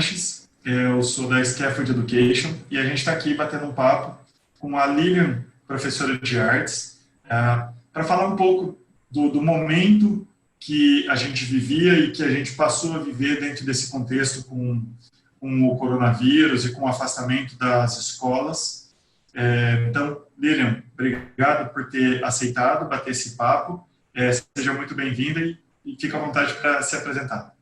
Sanches, eu sou da Scaffold Education e a gente está aqui batendo um papo com a Lilian, professora de artes, para falar um pouco do momento que a gente vivia e que a gente passou a viver dentro desse contexto com o coronavírus e com o afastamento das escolas. Então, Lilian, obrigado por ter aceitado bater esse papo. Seja muito bem-vinda e fique à vontade para se apresentar.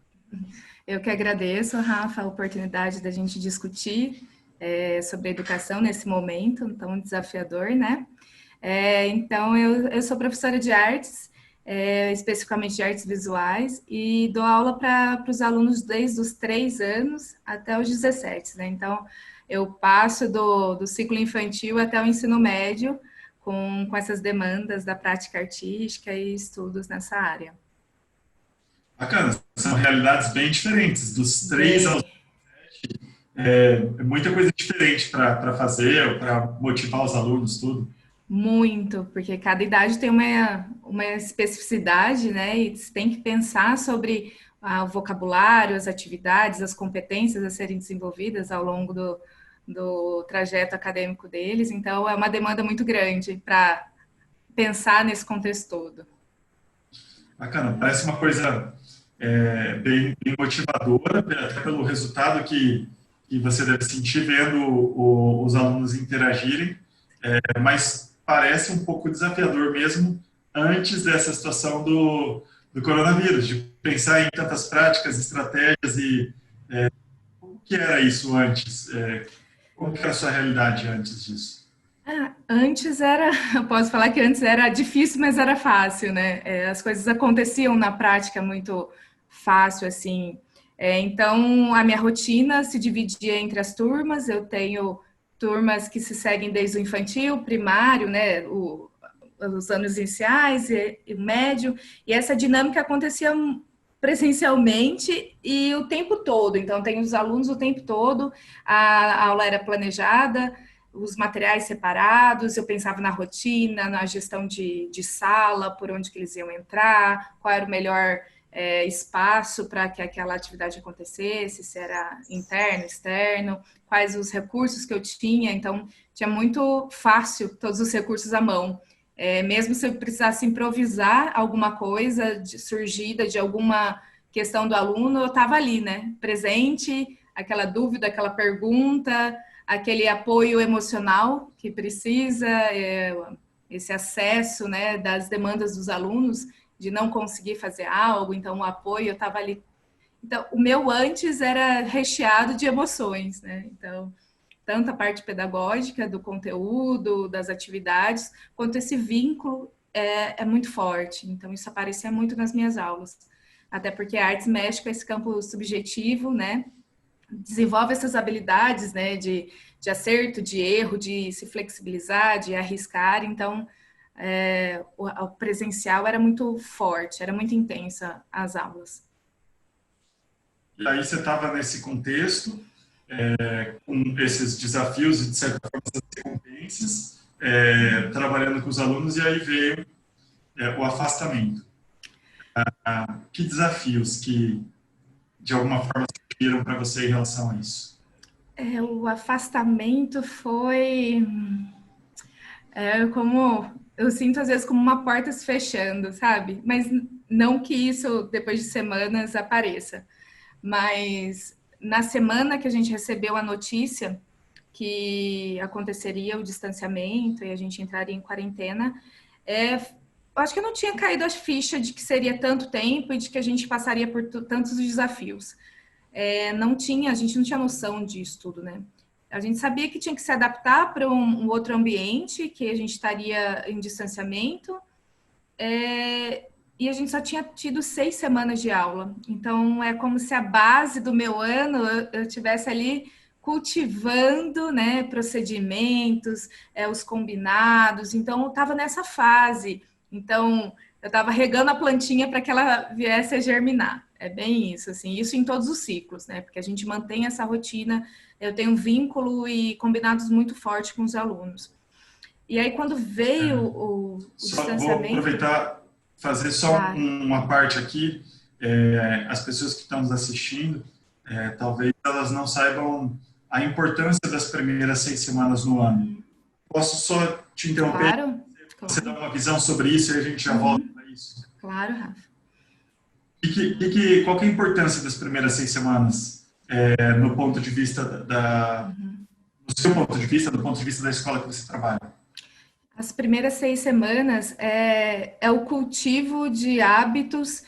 Eu que agradeço, Rafa, a oportunidade da gente discutir sobre a educação nesse momento tão desafiador, né? Então, eu sou professora de artes, especificamente de artes visuais, e dou aula para os alunos desde os 3 anos até os 17, né? Então, eu passo do ciclo infantil até o ensino médio com essas demandas da prática artística e estudos nessa área. Bacana, são realidades bem diferentes, dos 3 aos 17, muita coisa diferente para fazer, para motivar os alunos, tudo. Muito, porque cada idade tem uma especificidade, né? E você tem que pensar sobre o vocabulário, as atividades, as competências a serem desenvolvidas ao longo do trajeto acadêmico deles. Então, é uma demanda muito grande para pensar nesse contexto todo. Bacana, parece uma coisa bem motivadora, até pelo resultado que você deve sentir vendo os alunos interagirem, mas parece um pouco desafiador mesmo antes dessa situação do coronavírus, de pensar em tantas práticas, estratégias e como que era isso antes? Como que era a sua realidade antes disso? Antes eu posso falar que antes era difícil, mas era fácil, né? As coisas aconteciam na prática muito fácil, assim. Então, a minha rotina se dividia entre as turmas. Eu tenho turmas que se seguem desde o infantil, primário, né? Os anos iniciais e médio. E essa dinâmica acontecia presencialmente e o tempo todo. Então, tem os alunos o tempo todo. A aula era planejada, os materiais separados, eu pensava na rotina, na gestão de sala, por onde que eles iam entrar, qual era o melhor espaço para que aquela atividade acontecesse, se era interno, externo, quais os recursos que eu tinha. Então, tinha muito fácil todos os recursos à mão. Mesmo se eu precisasse improvisar alguma coisa surgida de alguma questão do aluno, eu estava ali, né? Presente, aquela dúvida, aquela pergunta, aquele apoio emocional que precisa, esse acesso, né, das demandas dos alunos, de não conseguir fazer algo, então o apoio, eu estava ali. Então, o meu antes era recheado de emoções, né? Então, tanto a parte pedagógica, do conteúdo, das atividades, quanto esse vínculo é muito forte. Então, isso aparecia muito nas minhas aulas. Até porque a artes mexe com esse campo subjetivo, né? Desenvolve essas habilidades, né, de acerto, de erro, de se flexibilizar, de arriscar. Então, o presencial era muito forte, era muito intensa as aulas. E aí você estava nesse contexto, com esses desafios e, de certa forma, essas recompensas, trabalhando com os alunos, e aí veio o afastamento. Que desafios que, de alguma forma, surgiram para você em relação a isso? O afastamento foi como eu sinto às vezes como uma porta se fechando, sabe? Mas não que isso depois de semanas apareça. Mas na semana que a gente recebeu a notícia que aconteceria o distanciamento e a gente entraria em quarentena, eu acho que eu não tinha caído a ficha de que seria tanto tempo e de que a gente passaria por tantos desafios. A gente não tinha noção disso tudo, né? A gente sabia que tinha que se adaptar para um outro ambiente, que a gente estaria em distanciamento, e a gente só tinha tido 6 semanas de aula. Então, é como se a base do meu ano eu tivesse ali cultivando, né, procedimentos, os combinados. Então, eu estava nessa fase. Então, eu estava regando a plantinha para que ela viesse a germinar. É bem isso, assim, isso em todos os ciclos, né? Porque a gente mantém essa rotina, eu tenho um vínculo e combinados muito forte com os alunos. E aí, quando veio o Vou distanciamento... aproveitar, fazer só uma parte aqui. As pessoas que estão nos assistindo, talvez elas não saibam a importância das primeiras 6 semanas no ano. Posso só te interromper? Claro, Você dá claro. uma visão sobre isso e a gente já volta para isso. Claro, Rafa. Qual que é a importância das primeiras 6 semanas no ponto de vista do seu ponto de vista, do ponto de vista da escola que você trabalha? As primeiras 6 semanas é o cultivo de hábitos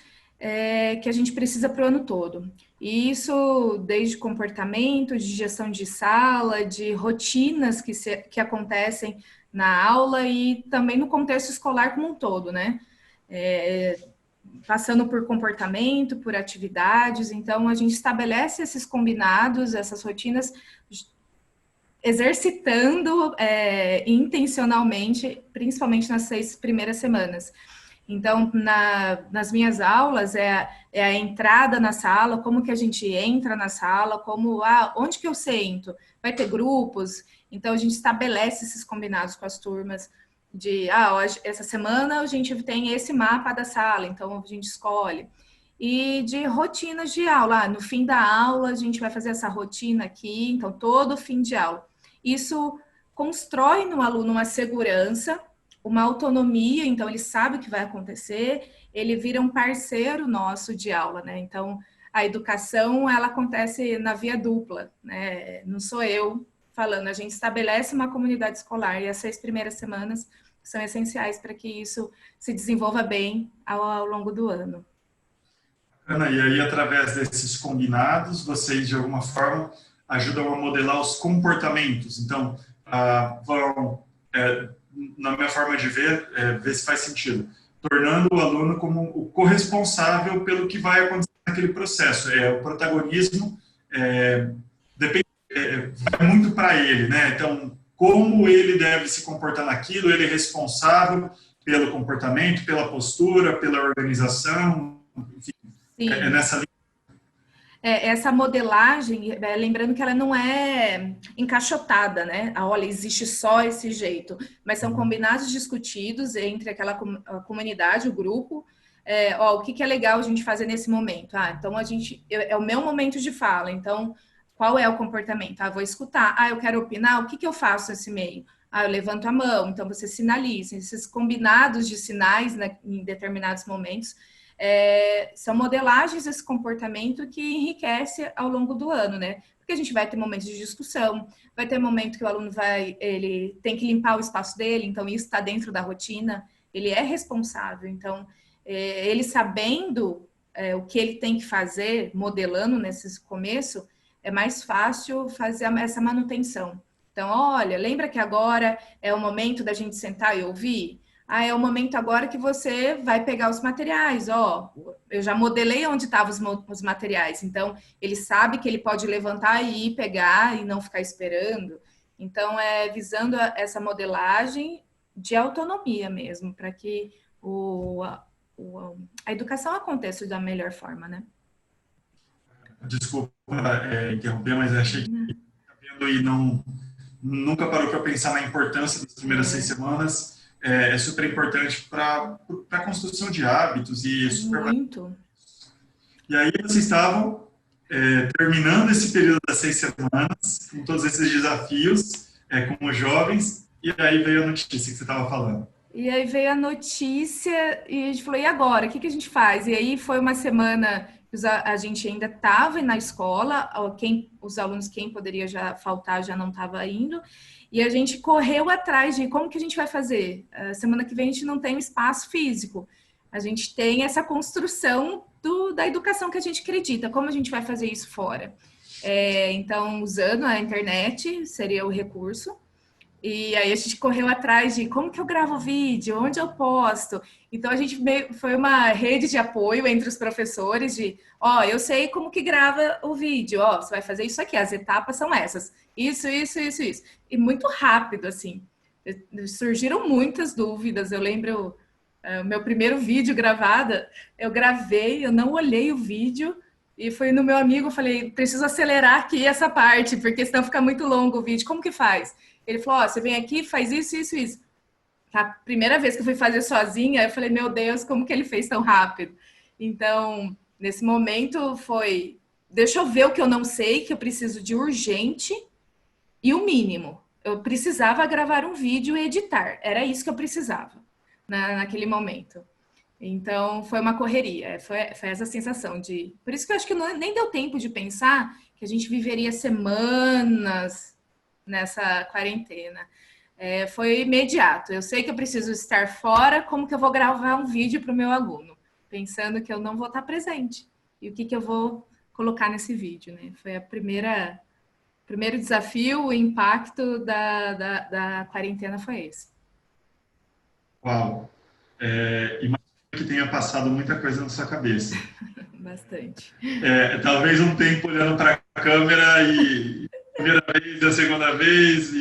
que a gente precisa para o ano todo. E isso desde comportamento, de gestão de sala, de rotinas que acontecem na aula e também no contexto escolar como um todo, né? Passando por comportamento, por atividades. Então, a gente estabelece esses combinados, essas rotinas, exercitando intencionalmente, principalmente nas 6 primeiras semanas. Então, nas minhas aulas, a entrada na sala, como que a gente entra na sala, onde que eu sento, vai ter grupos, então a gente estabelece esses combinados com as turmas, hoje, essa semana a gente tem esse mapa da sala, então a gente escolhe. E de rotinas de aula, no fim da aula a gente vai fazer essa rotina aqui, então todo fim de aula. Isso constrói no aluno uma segurança, uma autonomia, então ele sabe o que vai acontecer, ele vira um parceiro nosso de aula, né? Então, a educação, ela acontece na via dupla, né? Não sou eu falando, a gente estabelece uma comunidade escolar e as 6 primeiras semanas são essenciais para que isso se desenvolva bem ao longo do ano. Ana, e aí, através desses combinados, vocês, de alguma forma, ajudam a modelar os comportamentos. Então, vão, na minha forma de ver, ver se faz sentido, tornando o aluno como o corresponsável pelo que vai acontecer naquele processo. O protagonismo depende, vai muito para ele, né? Então, como ele deve se comportar naquilo, ele é responsável pelo comportamento, pela postura, pela organização, enfim, nessa linha. Essa modelagem, lembrando que ela não é encaixotada, né? Olha, existe só esse jeito, mas são combinados discutidos entre aquela comunidade, o grupo. O que é legal a gente fazer nesse momento? Então é o meu momento de fala, então qual é o comportamento? Vou escutar. Eu quero opinar, o que eu faço nesse meio? Eu levanto a mão, então você sinaliza. Esses combinados de sinais, né, em determinados momentos, são modelagens desse comportamento que enriquece ao longo do ano, né? Porque a gente vai ter momentos de discussão, vai ter momento que o aluno ele tem que limpar o espaço dele, então isso está dentro da rotina, ele é responsável. Então, ele sabendo o que ele tem que fazer, modelando nesse começo, é mais fácil fazer essa manutenção. Então, olha, lembra que agora é o momento da gente sentar e ouvir? É o momento agora que você vai pegar os materiais. Eu já modelei onde estavam os materiais. Então, ele sabe que ele pode levantar e ir pegar e não ficar esperando. Então, visando essa modelagem de autonomia mesmo, para que a educação aconteça da melhor forma, né? Desculpa interromper, mas achei que e nunca parou para pensar na importância das primeiras 6 semanas. É super importante para a construção de hábitos e super. Muito. E aí vocês estavam terminando esse período das 6 semanas, com todos esses desafios, com os jovens, e aí veio a notícia que você estava falando. E aí veio a notícia e a gente falou, e agora? O que a gente faz? E aí foi uma semana que a gente ainda estava na escola, os alunos, quem poderia já faltar, já não estava indo, e a gente correu atrás de como que a gente vai fazer. Semana que vem a gente não tem um espaço físico, a gente tem essa construção da educação que a gente acredita, como a gente vai fazer isso fora? Então, usando a internet seria o recurso. E aí a gente correu atrás de como que eu gravo vídeo, onde eu posto. Então a gente foi uma rede de apoio entre os professores de, eu sei como que grava o vídeo, você vai fazer isso aqui, as etapas são essas. Isso. E muito rápido, assim. Surgiram muitas dúvidas. Eu lembro, meu primeiro vídeo gravado, eu gravei, eu não olhei o vídeo, e fui no meu amigo, falei, preciso acelerar aqui essa parte, porque senão fica muito longo o vídeo. Como que faz? Ele falou, você vem aqui, faz isso. A primeira vez que eu fui fazer sozinha, eu falei, meu Deus, como que ele fez tão rápido? Então, nesse momento, foi deixa eu ver o que eu não sei, que eu preciso de urgente e o mínimo. Eu precisava gravar um vídeo e editar. Era isso que eu precisava naquele momento. Então, foi uma correria. Foi essa sensação de... Por isso que eu acho que nem deu tempo de pensar que a gente viveria semanas nessa quarentena. Foi imediato. Eu sei que eu preciso estar fora, como que eu vou gravar um vídeo para o meu aluno? Pensando que eu não vou estar presente. E o que eu vou colocar nesse vídeo, né? Foi primeiro desafio, o impacto da quarentena foi esse. Uau! Imagino que tenha passado muita coisa na sua cabeça. Bastante. Talvez um tempo olhando para a câmera e a primeira vez, a segunda vez,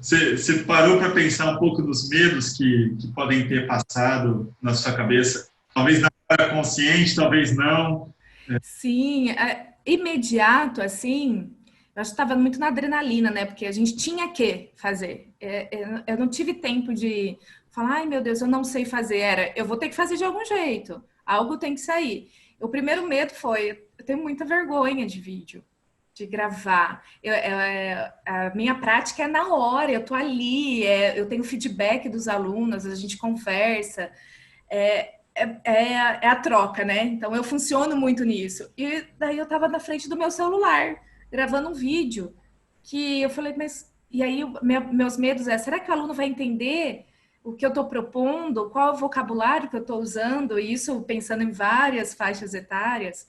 você parou para pensar um pouco nos medos que podem ter passado na sua cabeça? Talvez na hora consciente, talvez não. Sim, imediato, assim, eu acho que estava muito na adrenalina, né? Porque a gente tinha que fazer. Eu não tive tempo de falar, ai meu Deus, eu não sei fazer. Eu vou ter que fazer de algum jeito. Algo tem que sair. O primeiro medo foi, eu tenho muita vergonha de vídeo, de gravar. A minha prática é na hora, eu tô ali, eu tenho feedback dos alunos, a gente conversa. É a troca, né? Então eu funciono muito nisso. E daí eu tava na frente do meu celular, gravando um vídeo, que eu falei, mas... E aí meus medos será que o aluno vai entender o que eu estou propondo? Qual é o vocabulário que eu estou usando? Isso pensando em várias faixas etárias.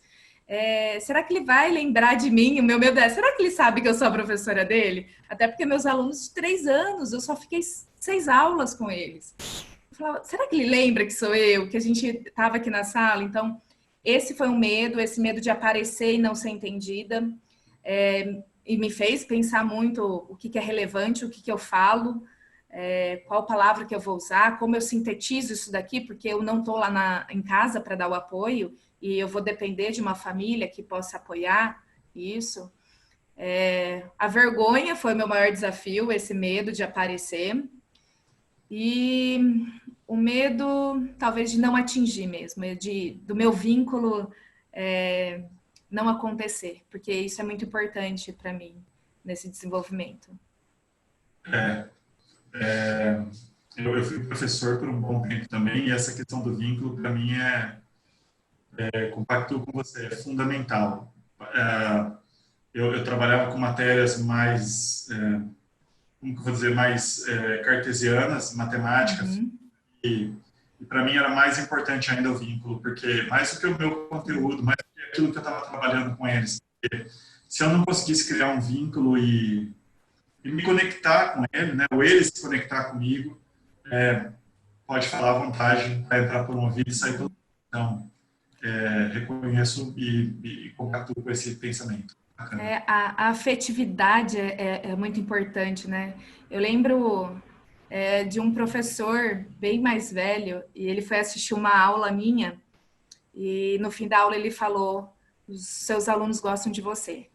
Será que ele vai lembrar de mim? O meu medo será que ele sabe que eu sou a professora dele? Até porque meus alunos de 3 anos, eu só fiquei 6 aulas com eles. Falava, será que ele lembra que sou eu, que a gente estava aqui na sala? Então, esse foi um medo, esse medo de aparecer e não ser entendida, e me fez pensar muito o que é relevante, o que eu falo, qual palavra que eu vou usar, como eu sintetizo isso daqui, porque eu não estou lá em casa para dar o apoio, e eu vou depender de uma família que possa apoiar isso. A vergonha foi o meu maior desafio, esse medo de aparecer, e o medo, talvez, de não atingir mesmo, do meu vínculo não acontecer, porque isso é muito importante para mim nesse desenvolvimento. Eu fui professor por um bom tempo também, e essa questão do vínculo, para mim, compacto com você, é fundamental. Eu trabalhava com matérias mais... como que eu vou dizer, mais cartesianas, matemáticas, e para mim era mais importante ainda o vínculo, porque mais do que o meu conteúdo, mais do que aquilo que eu estava trabalhando com eles. Porque se eu não conseguisse criar um vínculo e me conectar com ele, né, ou ele se conectar comigo, pode falar à vontade, vai entrar por um ouvido e sair todo mundo. Então, reconheço e compacto com esse pensamento. A afetividade é muito importante, né? Eu lembro de um professor bem mais velho, e ele foi assistir uma aula minha, e no fim da aula ele falou, os seus alunos gostam de você.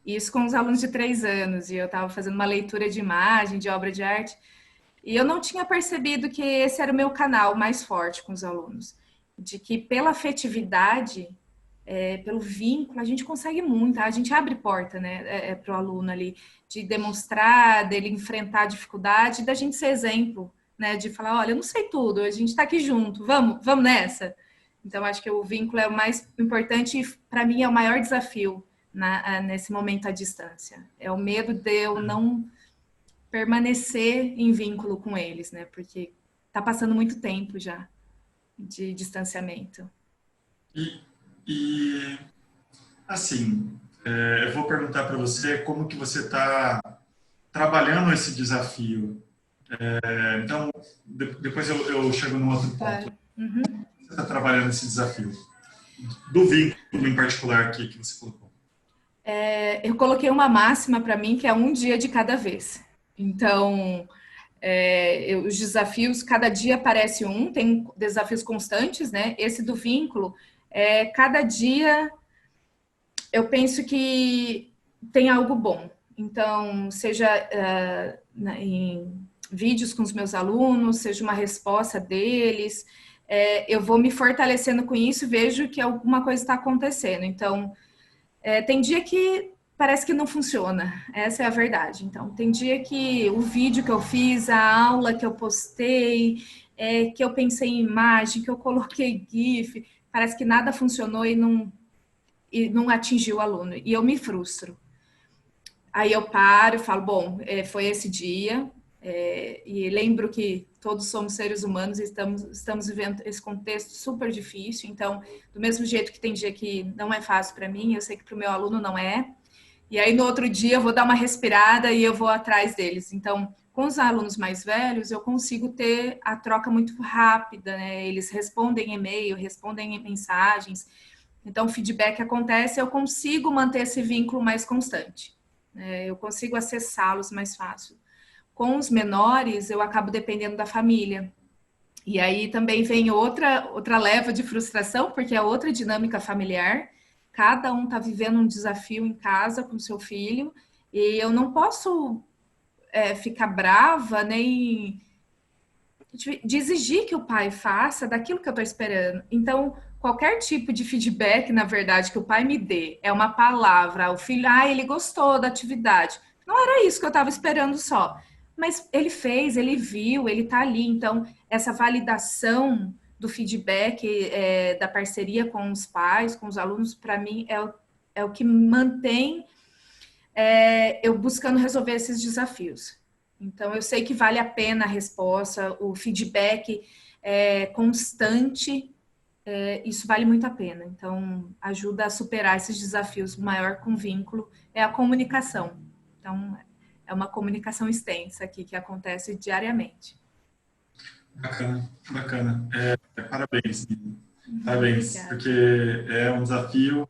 Isso com os alunos de 3 anos, e eu estava fazendo uma leitura de imagem, de obra de arte, e eu não tinha percebido que esse era o meu canal mais forte com os alunos, de que pela afetividade... pelo vínculo, a gente consegue muito, a gente abre porta, né, para o aluno ali, de demonstrar, dele enfrentar a dificuldade, da gente ser exemplo, né, de falar, olha, eu não sei tudo, a gente está aqui junto, vamos nessa. Então, acho que o vínculo é o mais importante e, para mim, é o maior desafio nesse momento à distância. É o medo de eu não permanecer em vínculo com eles, né, porque está passando muito tempo já de distanciamento. E assim, eu vou perguntar para você como que você está trabalhando esse desafio. Então, depois eu chego num outro ponto. Uhum. Você está trabalhando esse desafio? Do vínculo em particular aqui que você colocou. Eu coloquei uma máxima para mim que é um dia de cada vez. Então, os desafios, cada dia aparece tem desafios constantes, né? Esse do vínculo, cada dia eu penso que tem algo bom. Então, seja em vídeos com os meus alunos, seja uma resposta deles, eu vou me fortalecendo com isso e vejo que alguma coisa está acontecendo. Então, Tem dia que parece que não funciona, essa é a verdade. Então, tem dia que o vídeo que eu fiz, a aula que eu postei, que eu pensei em imagem, que eu coloquei GIF, parece que nada funcionou e não atingiu o aluno. E eu me frustro. Aí eu paro e falo, bom, foi esse dia, e lembro que todos somos seres humanos e estamos vivendo esse contexto super difícil. Então, do mesmo jeito que tem dia que não é fácil para mim, eu sei que para o meu aluno não é. E aí, no outro dia, eu vou dar uma respirada e eu vou atrás deles. Então, com os alunos mais velhos, eu consigo ter a troca muito rápida, né? Eles respondem e-mail, respondem mensagens. Então, o feedback acontece, eu consigo manter esse vínculo mais constante. Eu consigo acessá-los mais fácil. Com os menores, eu acabo dependendo da família. E aí também vem outra leva de frustração, porque é outra dinâmica familiar. Cada um está vivendo um desafio em casa com seu filho, e eu não posso ficar brava nem de exigir que o pai faça daquilo que eu estou esperando. Então, qualquer tipo de feedback, na verdade, que o pai me dê, é uma palavra, o filho, ele gostou da atividade. Não era isso que eu estava esperando só. Mas ele fez, ele viu, ele está ali. Então, essa validação do feedback, da parceria com os pais, com os alunos, para mim, é o que mantém eu buscando resolver esses desafios. Então, eu sei que vale a pena a resposta, o feedback constante, isso vale muito a pena. Então, ajuda a superar esses desafios. O maior com vínculo é a comunicação. Então, é uma comunicação extensa aqui que acontece diariamente. Bacana, bacana. Parabéns, parabéns, Obrigada. porque é um desafio.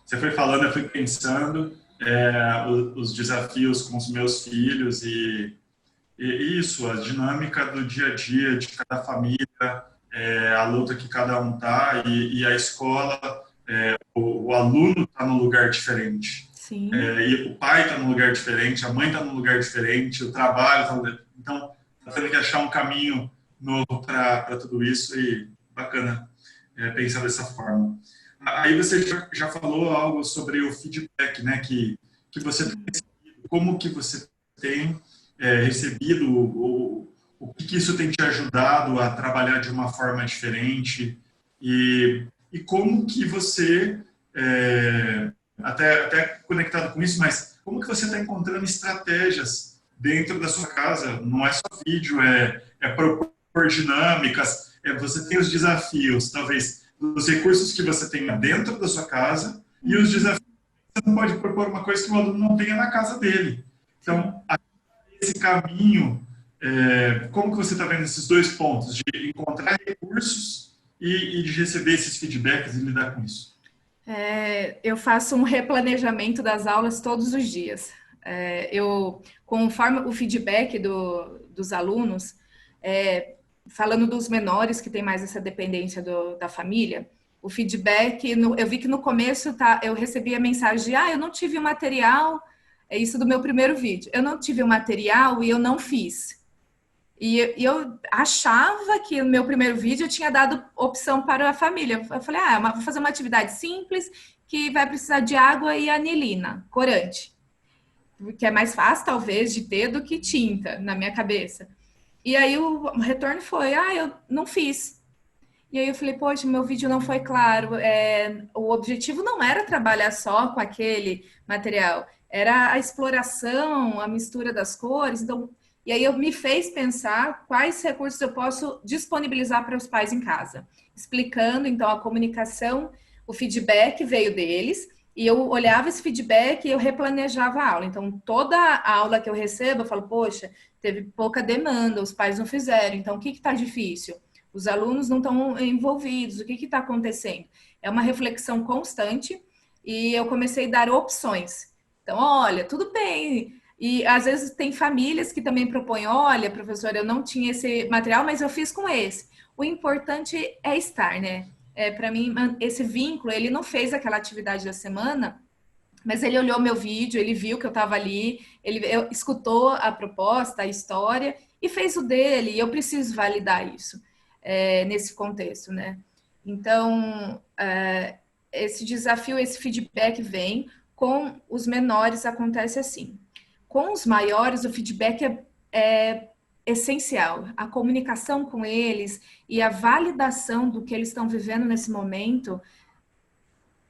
Você foi falando, eu fui pensando os desafios com os meus filhos e isso, a dinâmica do dia a dia de cada família, a luta que cada um tá e a escola, o aluno está num lugar diferente. Sim. E o pai está num lugar diferente, a mãe está num lugar diferente, o trabalho tá... Então, está tendo que achar um caminho novo para tudo isso e bacana pensar dessa forma. Aí você já falou algo sobre o feedback, né, que você tem recebido, como que você tem recebido, o que isso tem te ajudado a trabalhar de uma forma diferente e como que você, até conectado com isso, mas como que você está encontrando estratégias dentro da sua casa? Não é só vídeo, propor dinâmicas, você tem os desafios, talvez, dos recursos que você tenha dentro da sua casa e os desafios que você não pode propor uma coisa que o aluno não tenha na casa dele. Então, esse caminho, como que você está vendo esses dois pontos, de encontrar recursos e de receber esses feedbacks e lidar com isso? Eu faço um replanejamento das aulas todos os dias. Conforme o feedback dos alunos, falando dos menores que tem mais essa dependência da família, o feedback, eu vi que no começo eu recebia mensagem de, eu não tive o material, é isso do meu primeiro vídeo, eu não tive o material e eu não fiz. E eu achava que no meu primeiro vídeo eu tinha dado opção para a família. Eu falei, vou fazer uma atividade simples que vai precisar de água e anilina, corante. Que é mais fácil, talvez, de ter do que tinta, na minha cabeça. E aí o retorno foi, eu não fiz. E aí eu falei, poxa, meu vídeo não foi claro. O objetivo não era trabalhar só com aquele material, era a exploração, a mistura das cores. Então, e aí me fez pensar quais recursos eu posso disponibilizar para os pais em casa. Explicando, então, a comunicação, o feedback veio deles, e eu olhava esse feedback e eu replanejava a aula. Então, toda a aula que eu recebo, eu falo, poxa, teve pouca demanda, os pais não fizeram, então o que está difícil? Os alunos não estão envolvidos, o que está acontecendo? É uma reflexão constante e eu comecei a dar opções. Então, olha, tudo bem. E às vezes tem famílias que também propõem, olha, professora, eu não tinha esse material, mas eu fiz com esse. O importante é estar, né? Para mim, esse vínculo, ele não fez aquela atividade da semana, mas ele olhou meu vídeo, ele viu que eu estava ali, ele escutou a proposta, a história e fez o dele. E eu preciso validar isso nesse contexto, né? Então, esse desafio, esse feedback vem, com os menores acontece assim. Com os maiores, o feedback é essencial. A comunicação com eles e a validação do que eles estão vivendo nesse momento,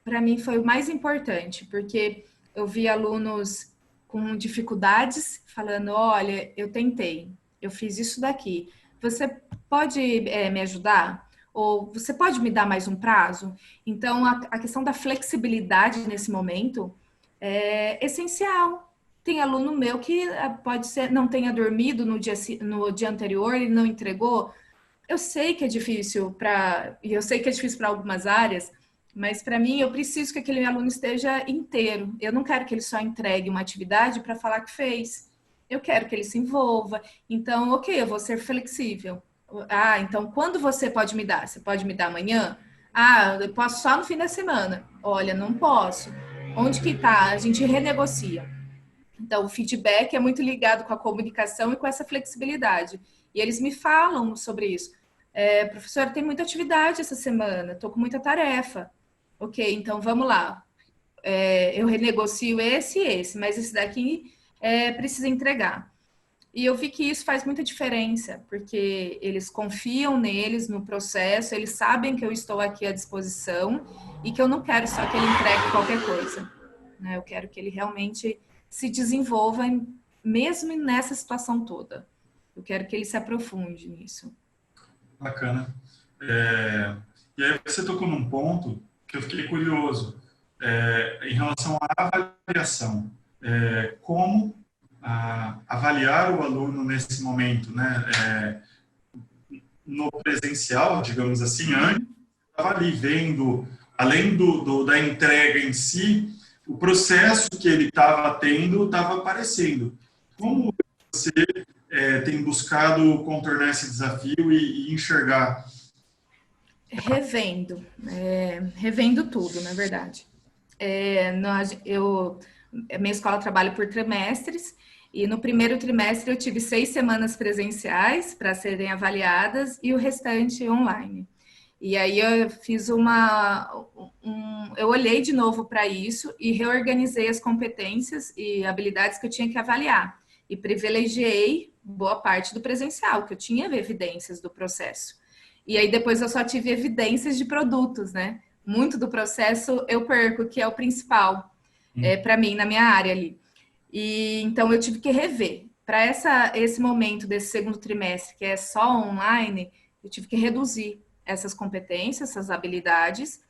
para mim, foi o mais importante, porque eu vi alunos com dificuldades falando, olha, eu tentei, eu fiz isso daqui. Você pode me ajudar? Ou você pode me dar mais um prazo? Então, a questão da flexibilidade nesse momento é essencial. Tem aluno meu que pode ser não tenha dormido no dia anterior, ele não entregou. Eu sei que é difícil e eu sei que é difícil para algumas áreas, mas para mim eu preciso que aquele aluno esteja inteiro. Eu não quero que ele só entregue uma atividade para falar que fez. Eu quero que ele se envolva. Então, ok, eu vou ser flexível. Ah, então quando você pode me dar? Você pode me dar amanhã? Ah, eu posso só no fim da semana. Olha, não posso. Onde que tá? A gente renegocia. Então, o feedback é muito ligado com a comunicação e com essa flexibilidade. E eles me falam sobre isso. Professor, tem muita atividade essa semana, estou com muita tarefa. Ok, então vamos lá. Eu renegocio esse e esse, mas esse daqui precisa entregar. E eu vi que isso faz muita diferença, porque eles confiam neles, no processo, eles sabem que eu estou aqui à disposição e que eu não quero só que ele entregue qualquer coisa, né? Eu quero que ele realmente se desenvolva, mesmo nessa situação toda. Eu quero que ele se aprofunde nisso. Bacana. E aí você tocou num ponto que eu fiquei curioso, em relação à avaliação. Como avaliar o aluno nesse momento, né? No presencial, digamos assim, antes, estava ali vendo, além da entrega em si, o processo que ele estava tendo estava aparecendo. Como você tem buscado contornar esse desafio e enxergar? Revendo tudo, na verdade. Minha escola trabalha por trimestres, e no primeiro trimestre eu tive 6 semanas presenciais para serem avaliadas e o restante online. E aí eu fiz eu olhei de novo para isso e reorganizei as competências e habilidades que eu tinha que avaliar. E privilegiei boa parte do presencial, que eu tinha evidências do processo. E aí depois eu só tive evidências de produtos, né? Muito do processo eu perco, que é o principal para mim, na minha área ali. E então eu tive que rever. Para esse momento desse segundo trimestre, que é só online, eu tive que reduzir essas competências, essas habilidades,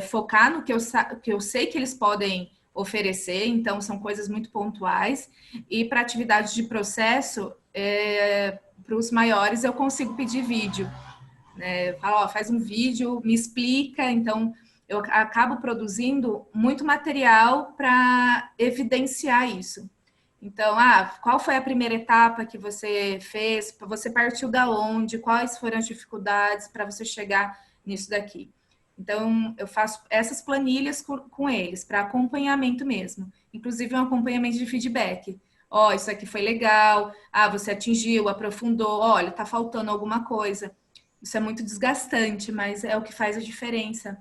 focar no que eu sei que eles podem oferecer, então são coisas muito pontuais. E para atividades de processo, para os maiores, eu consigo pedir vídeo. Fala, faz um vídeo, me explica. Então, eu acabo produzindo muito material para evidenciar isso. Então, qual foi a primeira etapa que você fez? Você partiu da onde? Quais foram as dificuldades para você chegar nisso daqui? Então, eu faço essas planilhas com eles, para acompanhamento mesmo. Inclusive, um acompanhamento de feedback. Isso aqui foi legal. Você atingiu, aprofundou. Olha, tá faltando alguma coisa. Isso é muito desgastante, mas é o que faz a diferença,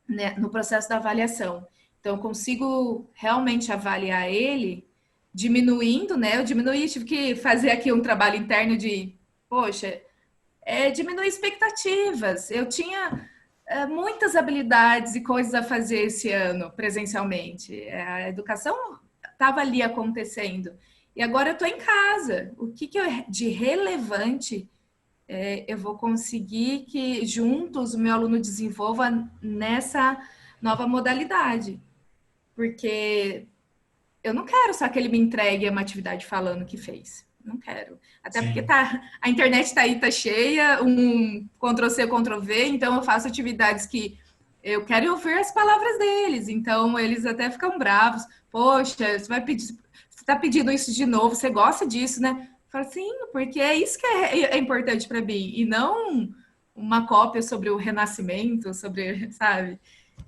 né, no processo da avaliação. Então, eu consigo realmente avaliar ele diminuindo, né? Eu tive que fazer aqui um trabalho interno de, poxa, diminuir expectativas. Eu tinha muitas habilidades e coisas a fazer esse ano presencialmente. A educação estava ali acontecendo. E agora eu estou em casa. O que é de relevante eu vou conseguir que juntos o meu aluno desenvolva nessa nova modalidade. Porque eu não quero só que ele me entregue uma atividade falando que fez. Não quero. Até porque a internet está aí, está cheia, um Ctrl+C, Ctrl+V, então eu faço atividades que eu quero ouvir as palavras deles. Então eles até ficam bravos. Poxa, você está pedindo isso de novo, você gosta disso, né? Eu falo, sim, porque é isso que é importante para mim, e não uma cópia sobre o renascimento, sabe?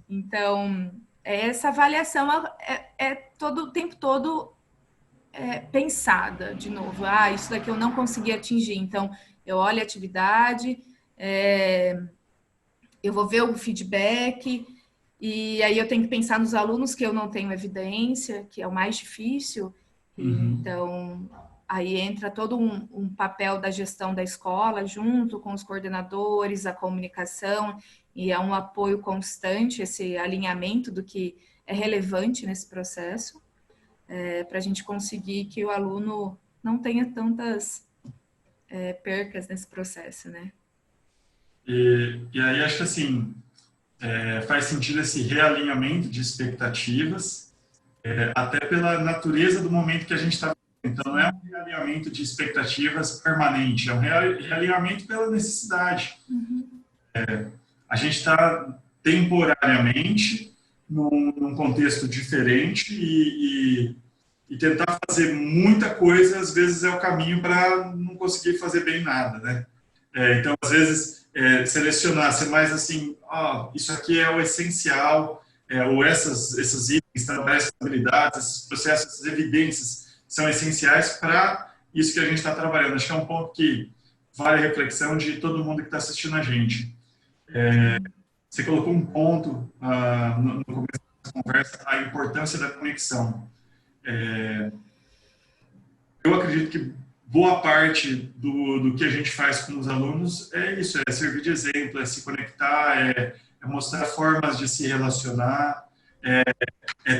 Então, essa avaliação todo o tempo todo pensada, de novo. Isso daqui eu não consegui atingir. Então, eu olho a atividade, eu vou ver o feedback E aí eu tenho que pensar nos alunos que eu não tenho evidência, que é o mais difícil. Então, aí entra todo um papel da gestão da escola, junto com os coordenadores, a comunicação, e é um apoio constante, esse alinhamento do que é relevante nesse processo, para a gente conseguir que o aluno não tenha tantas percas nesse processo, né? E aí acho que assim, faz sentido esse realinhamento de expectativas, até pela natureza do momento que a gente está. Então, não é um realinhamento de expectativas permanente, é um realinhamento pela necessidade. A gente está temporariamente num contexto diferente e tentar fazer muita coisa, às vezes, é o caminho para não conseguir fazer bem nada, né? Então, às vezes, selecionar, ser mais assim, isso aqui é o essencial, ou esses itens, essas habilidades, esses processos, essas evidências são essenciais para isso que a gente está trabalhando. Acho que é um ponto que vale a reflexão de todo mundo que está assistindo a gente. Você colocou um ponto no começo da conversa, a importância da conexão. Eu acredito que boa parte do que a gente faz com os alunos é isso, é servir de exemplo, é se conectar, é mostrar formas de se relacionar, é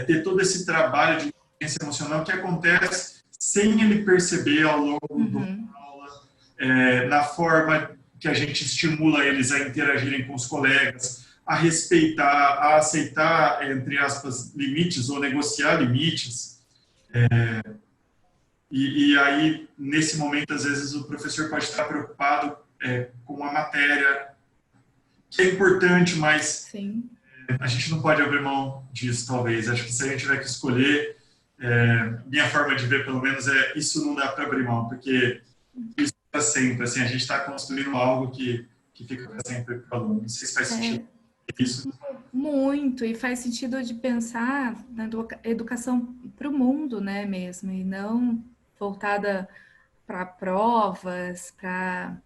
ter todo esse trabalho de inteligência emocional que acontece sem ele perceber ao longo da aula, na forma que a gente estimula eles a interagirem com os colegas, a respeitar, a aceitar, entre aspas, limites ou negociar limites. E aí, nesse momento, às vezes, o professor pode estar preocupado com a matéria, que é importante, mas a gente não pode abrir mão disso, talvez. Acho que se a gente tiver que escolher, minha forma de ver, pelo menos, isso não dá para abrir mão, porque isso é para sempre. Assim, a gente está construindo algo que fica para sempre para o aluno. Não sei se faz sentido isso. Muito, e faz sentido de pensar na educação para o mundo, né, mesmo, e não voltada para provas, para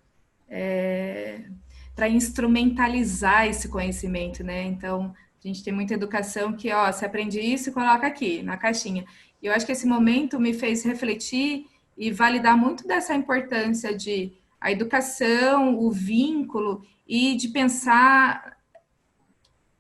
instrumentalizar esse conhecimento, né? Então, a gente tem muita educação que, você aprende isso e coloca aqui, na caixinha. E eu acho que esse momento me fez refletir e validar muito dessa importância de a educação, o vínculo, e de pensar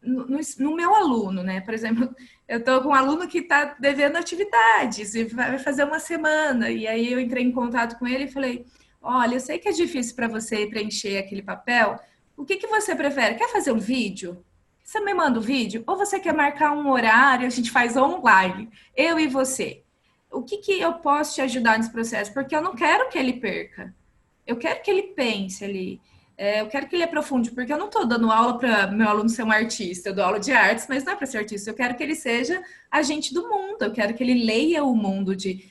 no meu aluno, né? Por exemplo, eu estou com um aluno que está devendo atividades e vai fazer uma semana, e aí eu entrei em contato com ele e falei: olha, eu sei que é difícil para você preencher aquele papel, o que você prefere? Quer fazer um vídeo? Você me manda o vídeo? Ou você quer marcar um horário, a gente faz online, eu e você? O que eu posso te ajudar nesse processo? Porque eu não quero que ele perca, eu quero que ele pense ali. Eu quero que ele aprofunde, porque eu não estou dando aula para meu aluno ser um artista, eu dou aula de artes, mas não é para ser artista, eu quero que ele seja agente do mundo, eu quero que ele leia o mundo de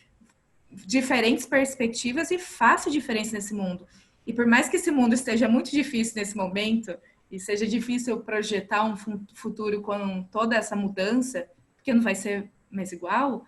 diferentes perspectivas e faça diferença nesse mundo. E por mais que esse mundo esteja muito difícil nesse momento, e seja difícil projetar um futuro com toda essa mudança, porque não vai ser mais igual,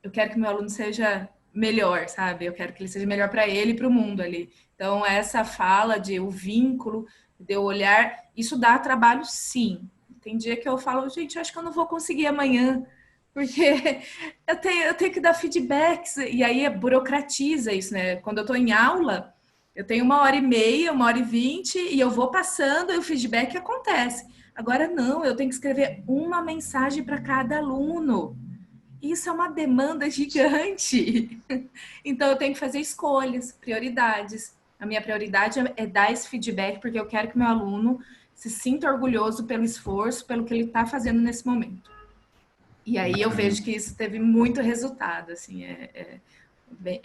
eu quero que meu aluno seja melhor, sabe? Eu quero que ele seja melhor para ele e para o mundo ali. Então, essa fala de o vínculo, de eu olhar, isso dá trabalho, sim. Tem dia que eu falo, gente, eu acho que eu não vou conseguir amanhã, porque eu tenho que dar feedbacks, e aí burocratiza isso, né? Quando eu estou em aula, eu tenho 1h30, 1h20, e eu vou passando e o feedback acontece. Agora, não, eu tenho que escrever uma mensagem para cada aluno. Isso é uma demanda gigante. Então, eu tenho que fazer escolhas, prioridades. A minha prioridade é dar esse feedback, porque eu quero que meu aluno se sinta orgulhoso pelo esforço, pelo que ele está fazendo nesse momento. E aí eu vejo que isso teve muito resultado, assim, é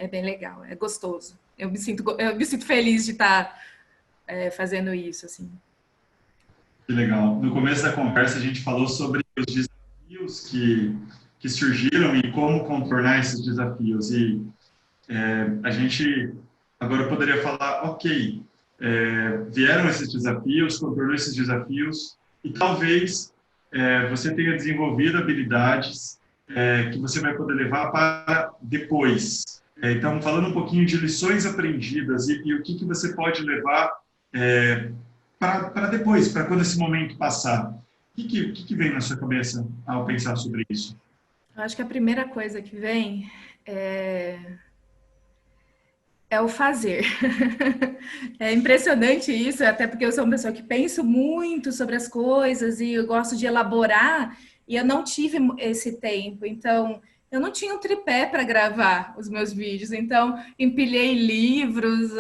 bem legal, é gostoso. Eu me sinto feliz de estar fazendo isso, assim. Que legal. No começo da conversa, a gente falou sobre os desafios que surgiram e como contornar esses desafios. E a gente agora poderia falar, ok, vieram esses desafios, contornou esses desafios, e talvez você tenha desenvolvido habilidades que você vai poder levar para depois. Então, falando um pouquinho de lições aprendidas e o que você pode levar para depois, para quando esse momento passar. que vem na sua cabeça ao pensar sobre isso? Eu acho que a primeira coisa que vem é o fazer. É impressionante isso, até porque eu sou uma pessoa que penso muito sobre as coisas e eu gosto de elaborar, e eu não tive esse tempo. Então, eu não tinha um tripé para gravar os meus vídeos. Então, empilhei livros,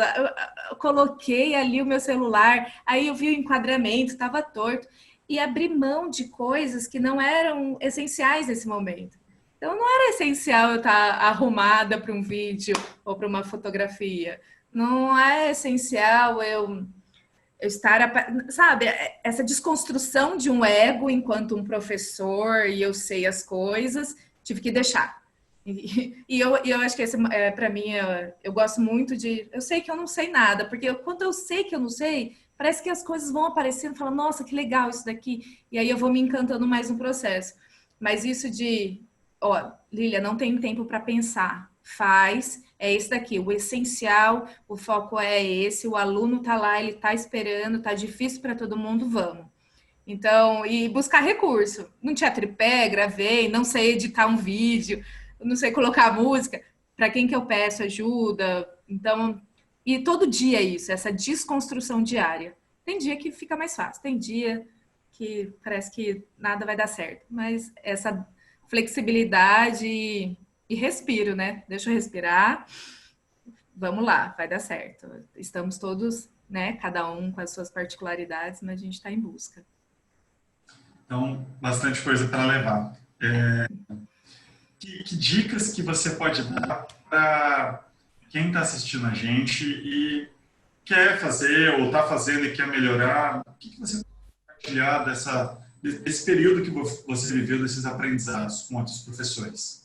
eu coloquei ali o meu celular, aí eu vi o enquadramento, estava torto, e abri mão de coisas que não eram essenciais nesse momento. Então, não era essencial eu estar arrumada para um vídeo ou para uma fotografia. Não é essencial eu estar, sabe, essa desconstrução de um ego enquanto um professor e eu sei as coisas, tive que deixar. E eu acho que esse, para mim, eu gosto muito de. Eu sei que eu não sei nada, porque quando eu sei que eu não sei, parece que as coisas vão aparecendo, falando, nossa, que legal isso daqui, e aí eu vou me encantando mais no processo. Mas isso de, ó, Lília, não tem tempo para pensar, faz, é esse daqui, o essencial, o foco é esse, o aluno está lá, ele está esperando, está difícil para todo mundo, vamos. Então, e buscar recurso. Não tinha tripé, gravei, não sei editar um vídeo, não sei colocar música. Para quem que eu peço ajuda? Então, e todo dia é isso, essa desconstrução diária. Tem dia que fica mais fácil, tem dia que parece que nada vai dar certo, mas essa flexibilidade e respiro, né? Deixa eu respirar. Vamos lá, vai dar certo. Estamos todos, né? Cada um com as suas particularidades, mas a gente está em busca. Então, bastante coisa para levar. Que dicas que você pode dar para quem está assistindo a gente e quer fazer ou está fazendo e quer melhorar? O que você pode compartilhar desse período que você viveu, desses aprendizados com outros professores?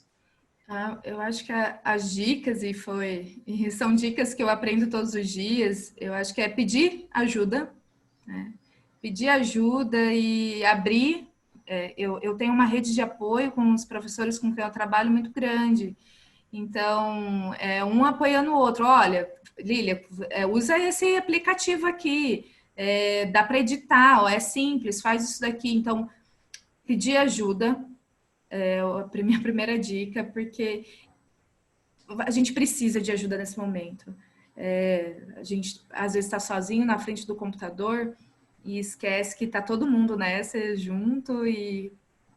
Eu acho que as dicas, e são dicas que eu aprendo todos os dias, eu acho que é pedir ajuda, né? Pedir ajuda e abrir. Eu tenho uma rede de apoio com os professores com quem eu trabalho muito grande. Então, um apoiando o outro. Olha, Lília, usa esse aplicativo aqui, dá para editar, ó, é simples, faz isso daqui. Então, pedir ajuda é a minha primeira dica, porque a gente precisa de ajuda nesse momento. A gente às vezes está sozinho na frente do computador e esquece que está todo mundo nessa junto e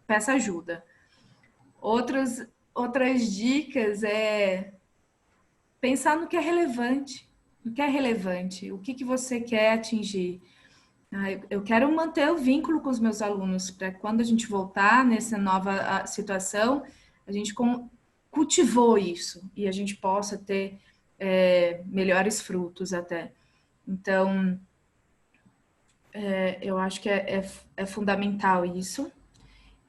peça ajuda. Outras dicas é pensar no que é relevante. O que é relevante? O que você quer atingir? Eu quero manter o vínculo com os meus alunos para quando a gente voltar nessa nova situação, a gente cultivou isso e a gente possa ter melhores frutos até. Então, eu acho que é fundamental isso.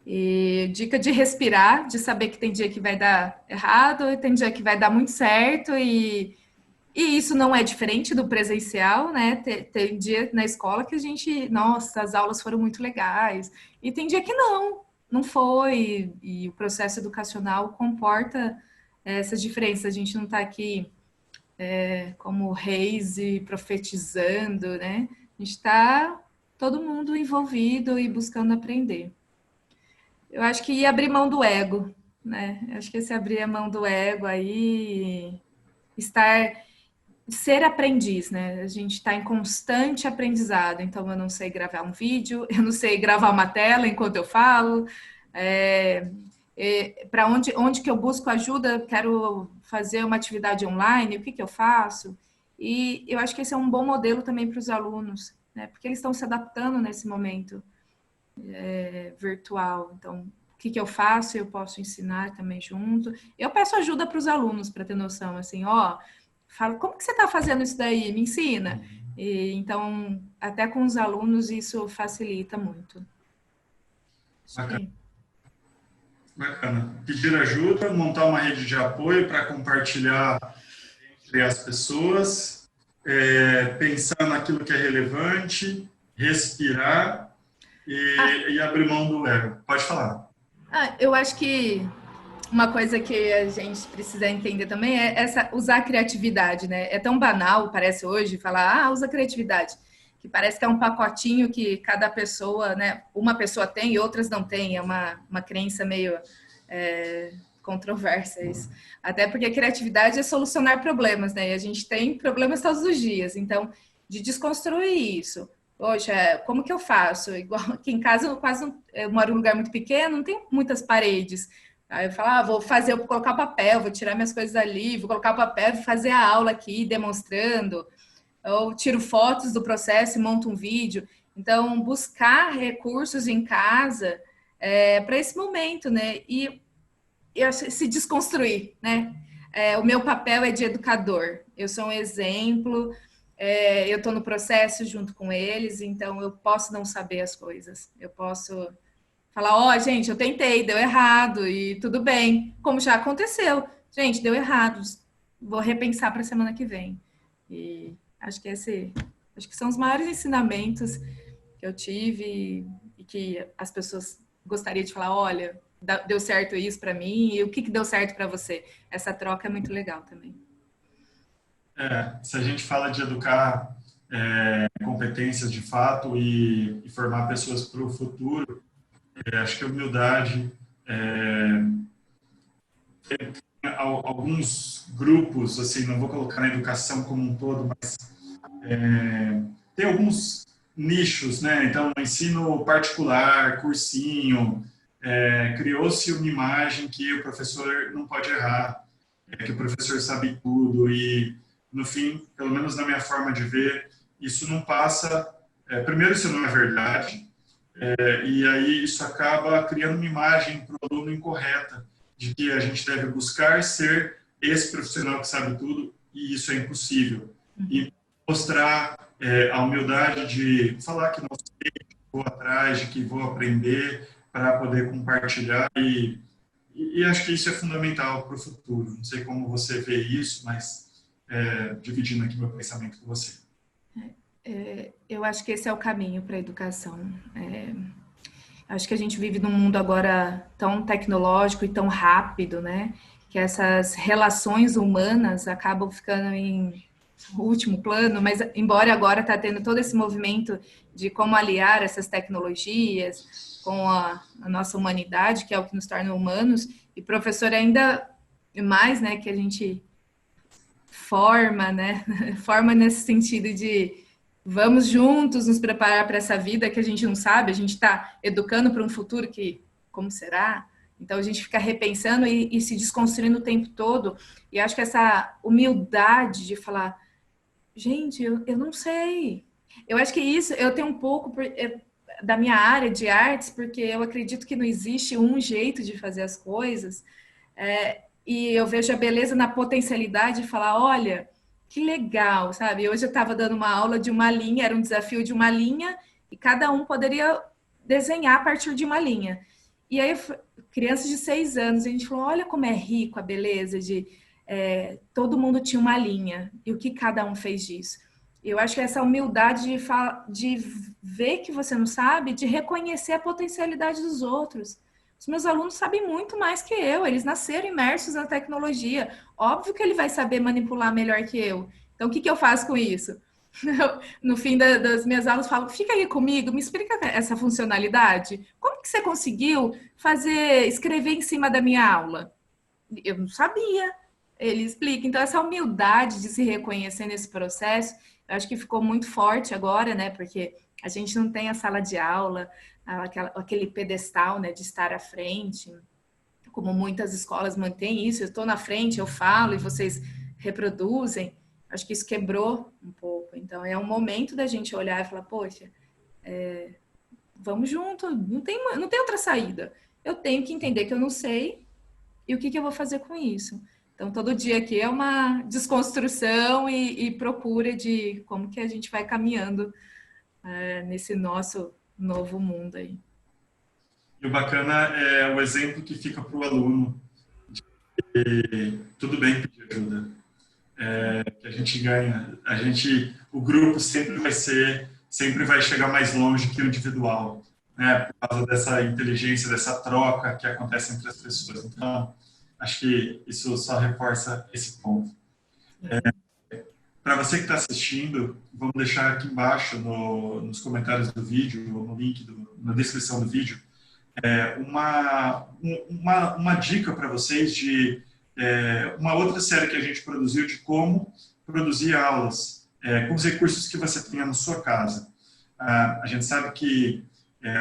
E dica de respirar, de saber que tem dia que vai dar errado e tem dia que vai dar muito certo e isso não é diferente do presencial, né? Tem dia na escola que a gente, nossa, as aulas foram muito legais. E tem dia que não foi. E o processo educacional comporta essas diferenças. A gente não está aqui como reis e profetizando, né? A gente está todo mundo envolvido e buscando aprender. Eu acho que ia abrir mão do ego, né? Eu acho que esse abrir a mão do ego aí, ser aprendiz, né? A gente está em constante aprendizado. Então, eu não sei gravar um vídeo, eu não sei gravar uma tela enquanto eu falo. Para onde que eu busco ajuda, quero fazer uma atividade online, o que eu faço? E eu acho que esse é um bom modelo também para os alunos, né? Porque eles estão se adaptando nesse momento virtual. Então, o que eu faço? Eu posso ensinar também junto. Eu peço ajuda para os alunos para ter noção, assim, ó, falo, como que você está fazendo isso daí? Me ensina. Então, até com os alunos isso facilita muito. Bacana. Bacana. Pedir ajuda, montar uma rede de apoio para compartilhar entre as pessoas, pensar naquilo que é relevante, respirar e abrir mão do ego. Pode falar. Eu acho que uma coisa que a gente precisa entender também é usar a criatividade, né? É tão banal, parece hoje, falar, usa a criatividade. que parece que é um pacotinho que cada pessoa, né, uma pessoa tem e outras não têm. É uma crença meio controversa isso. Até porque a criatividade é solucionar problemas, né? E a gente tem problemas todos os dias. Então, de desconstruir isso. Poxa, como que eu faço? Igual aqui em casa, eu moro em um lugar muito pequeno, não tem muitas paredes. Aí eu falo, vou colocar papel, vou tirar minhas coisas ali, vou colocar papel, vou fazer a aula aqui, demonstrando. Ou tiro fotos do processo e monto um vídeo. Então, buscar recursos em casa para esse momento, né? E se desconstruir, né? O meu papel é de educador. Eu sou um exemplo, eu estou no processo junto com eles, então eu posso não saber as coisas. Eu posso falar, gente, eu tentei, deu errado, e tudo bem. Como já aconteceu. Gente, deu errado. Vou repensar para a semana que vem. E acho que são os maiores ensinamentos que eu tive e que as pessoas gostariam de falar, olha, deu certo isso para mim, e o que deu certo para você? Essa troca é muito legal também. Se a gente fala de educar competências de fato e formar pessoas para o futuro, acho que a humildade, tem alguns grupos, assim, não vou colocar na educação como um todo, mas tem alguns nichos, né? Então, ensino particular, cursinho, criou-se uma imagem que o professor não pode errar, que o professor sabe tudo e, no fim, pelo menos na minha forma de ver, isso não passa... primeiro, isso não é verdade, e aí isso acaba criando uma imagem para o aluno incorreta, de que a gente deve buscar ser esse profissional que sabe tudo, e isso é impossível. E mostrar a humildade de falar que não sei, que vou atrás, de que vou aprender para poder compartilhar, e acho que isso é fundamental para o futuro. Não sei como você vê isso, mas dividindo aqui meu pensamento com você. Eu acho que esse é o caminho para a educação. Acho que a gente vive num mundo agora tão tecnológico e tão rápido, né? Que essas relações humanas acabam ficando em último plano, mas embora agora está tendo todo esse movimento de como aliar essas tecnologias com a nossa humanidade, que é o que nos torna humanos, e professor ainda mais, né? Que a gente forma, né? Forma nesse sentido de vamos juntos nos preparar para essa vida que a gente não sabe, a gente está educando para um futuro que, como será? Então, a gente fica repensando e se desconstruindo o tempo todo. E acho que essa humildade de falar, gente, eu não sei. Eu acho que isso, eu tenho um pouco da minha área de artes, porque eu acredito que não existe um jeito de fazer as coisas. E eu vejo a beleza na potencialidade de falar, olha... Que legal, sabe? Hoje eu estava dando uma aula de uma linha, era um desafio de uma linha, e cada um poderia desenhar a partir de uma linha. E aí, crianças de 6 anos, a gente falou, olha como é rico a beleza de todo mundo tinha uma linha, e o que cada um fez disso. Eu acho que essa humildade de ver que você não sabe, de reconhecer a potencialidade dos outros. Os meus alunos sabem muito mais que eu, eles nasceram imersos na tecnologia. Óbvio que ele vai saber manipular melhor que eu. Então, o que eu faço com isso? No fim das minhas aulas, eu falo, fica aí comigo, me explica essa funcionalidade. Como que você conseguiu escrever em cima da minha aula? Eu não sabia. Ele explica. Então, essa humildade de se reconhecer nesse processo, eu acho que ficou muito forte agora, né? Porque a gente não tem a sala de aula, aquele pedestal, né, de estar à frente, como muitas escolas mantêm isso, eu estou na frente, eu falo e vocês reproduzem. Acho que isso quebrou um pouco. Então, é um momento da gente olhar e falar, poxa, vamos junto, não tem outra saída. Eu tenho que entender que eu não sei e o que eu vou fazer com isso. Então, todo dia aqui é uma desconstrução e procura de como que a gente vai caminhando nesse nosso novo mundo aí. E o bacana é o exemplo que fica para o aluno. Tudo bem pedir ajuda. Que a gente ganha. O grupo sempre vai chegar mais longe que o individual, né? Por causa dessa inteligência, dessa troca que acontece entre as pessoas. Então, acho que isso só reforça esse ponto. Para você que está assistindo, vamos deixar aqui embaixo nos comentários do vídeo, ou no link, na descrição do vídeo, uma dica para vocês de uma outra série que a gente produziu de como produzir aulas com os recursos que você tenha na sua casa. A gente sabe que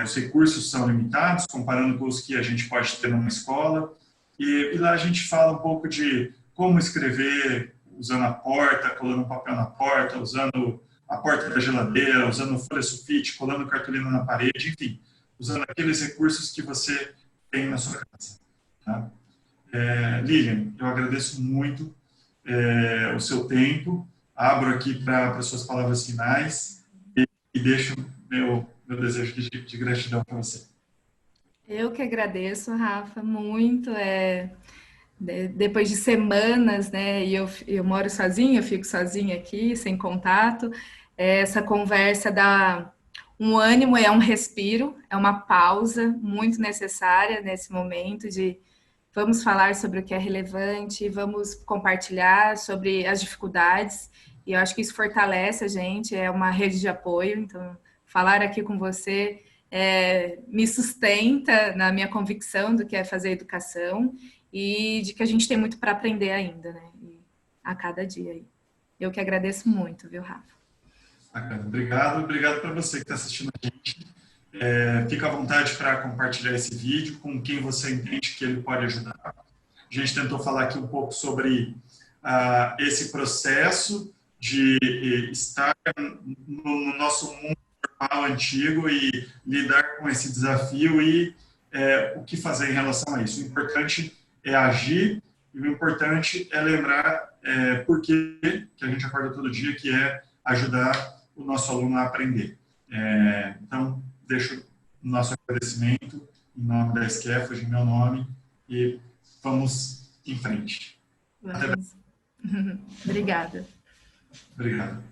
os recursos são limitados, comparando com os que a gente pode ter numa escola, e lá a gente fala um pouco de como escrever usando a porta, colando um papel na porta, usando a porta da geladeira, usando folha sulfite, colando cartolina na parede, enfim, usando aqueles recursos que você tem na sua casa. Tá? Lilian, eu agradeço muito o seu tempo, abro aqui para suas palavras finais e deixo meu desejo de gratidão para você. Eu que agradeço, Rafa, muito. Depois de semanas, né, e eu moro sozinha, eu fico sozinha aqui, sem contato, essa conversa dá um ânimo, é um respiro, é uma pausa muito necessária nesse momento de vamos falar sobre o que é relevante, vamos compartilhar sobre as dificuldades, e eu acho que isso fortalece a gente, é uma rede de apoio, então falar aqui com você me sustenta na minha convicção do que é fazer educação e de que a gente tem muito para aprender ainda, né? E a cada dia. Eu que agradeço muito, viu, Rafa? Bacana. Obrigado para você que está assistindo a gente. Fica à vontade para compartilhar esse vídeo com quem você entende que ele pode ajudar. A gente tentou falar aqui um pouco sobre esse processo de estar no nosso mundo normal, antigo, e lidar com esse desafio e o que fazer em relação a isso. O importante é agir e o importante é lembrar por que a gente acorda todo dia, que é ajudar o nosso aluno a aprender. Então, deixo o nosso agradecimento em nome da Scaffold, em meu nome, e vamos em frente. Vamos. Obrigada. Obrigado.